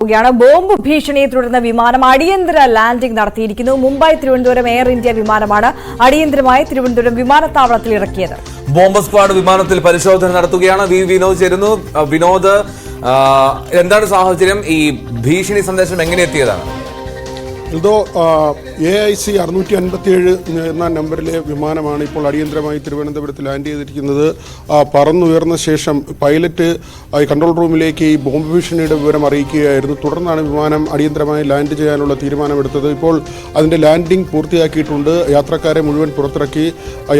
Bomb ഭീഷണിയെ തുടർന്ന് വിമാനം അടിയന്തര ലാൻഡിംഗ് നടത്തിയിരിക്കുന്നു. മുംബൈ തിരുവനന്തപുരം എയർ ഇന്ത്യ വിമാനമാണ് അടിയന്തരമായി തിരുവനന്തപുരം വിമാനത്താവളത്തിൽ ഇറക്കിയത്. ബോംബ് സ്ക്വാഡ് വിമാനത്തിൽ പരിശോധന നടത്തുകയാണ്. വിനോദ് ചേരുന്നു. വിനോദ്, എന്താണ് സാഹചര്യം? ഈ ഭീഷണി സന്ദേശം എങ്ങനെ എത്തിയതാണ്? ഇതോ AIC 657 എന്ന നമ്പറിലെ വിമാനമാണ് ഇപ്പോൾ അടിയന്തരമായി തിരുവനന്തപുരത്ത് ലാൻഡ് ചെയ്തിരിക്കുന്നത്. പറന്നുയർന്ന ശേഷം പൈലറ്റ് കൺട്രോൾ റൂമിലേക്ക് ഈ ബോംബ് ഭീഷണിയുടെ വിവരം അറിയിക്കുകയായിരുന്നു. തുടർന്നാണ് വിമാനം അടിയന്തരമായി ലാൻഡ് ചെയ്യാനുള്ള തീരുമാനമെടുത്തത്. ഇപ്പോൾ അതിൻ്റെ ലാൻഡിംഗ് പൂർത്തിയാക്കിയിട്ടുണ്ട്. യാത്രക്കാരെ മുഴുവൻ പുറത്തിറക്കി.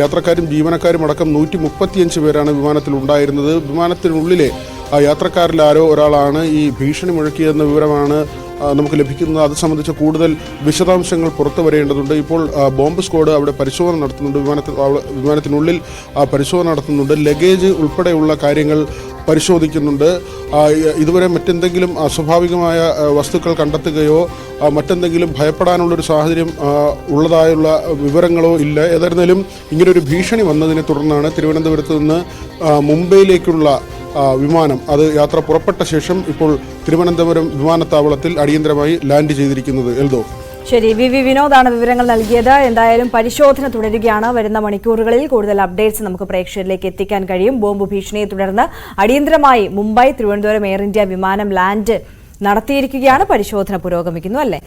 യാത്രക്കാരും ജീവനക്കാരും അടക്കം 135 പേരാണ് വിമാനത്തിൽ ഉണ്ടായിരുന്നത്. വിമാനത്തിനുള്ളിലെ യാത്രക്കാരിൽ ആരോ ഒരാളാണ് ഈ ഭീഷണി മുഴക്കിയെന്ന വിവരമാണ് നമുക്ക് ലഭിക്കുന്നത്. അത് സംബന്ധിച്ച് കൂടുതൽ വിശദാംശങ്ങൾ പുറത്തു വരേണ്ടതുണ്ട്. ഇപ്പോൾ ബോംബ് സ്ക്വാഡ് അവിടെ പരിശോധന നടത്തുന്നുണ്ട്. വിമാനത്തിനുള്ളിൽ പരിശോധന നടത്തുന്നുണ്ട്. ലഗേജ് ഉൾപ്പെടെയുള്ള കാര്യങ്ങൾ പരിശോധിക്കുന്നുണ്ട്. ഇതുവരെ മറ്റെന്തെങ്കിലും അസ്വാഭാവികമായ വസ്തുക്കൾ കണ്ടെത്തുകയോ മറ്റെന്തെങ്കിലും ഭയപ്പെടാനുള്ളൊരു സാഹചര്യം ഉള്ളതായുള്ള വിവരങ്ങളോ ഇല്ല. ഏതായിരുന്നാലും ഇങ്ങനൊരു ഭീഷണി വന്നതിനെ തുടർന്നാണ് തിരുവനന്തപുരത്ത് നിന്ന് മുംബൈയിലേക്കുള്ള വിമാനം അത് യാത്ര പുറപ്പെട്ട ശേഷം ഇപ്പോൾ തിരുവനന്തപുരം വിമാനത്താവളത്തിൽ അടിയന്തരമായി ലാൻഡ് ചെയ്തിരിക്കുന്നത്. എൽദോ, ശരി. വിനോദാണ് വിവരങ്ങൾ നൽകിയത്. എന്തായാലും പരിശോധന തുടരുകയാണ്. വരുന്ന മണിക്കൂറുകളിൽ കൂടുതൽ അപ്ഡേറ്റ്സ് നമുക്ക് പ്രേക്ഷകരിലേക്ക് എത്തിക്കാൻ കഴിയും. ബോംബ് ഭീഷണിയെ തുടർന്ന് അടിയന്തരമായി മുംബൈ തിരുവനന്തപുരം എയർ ഇന്ത്യ വിമാനം ലാൻഡ് നടത്തിയിരിക്കുകയാണ്. പരിശോധന പുരോഗമിക്കുന്നു, അല്ലേ?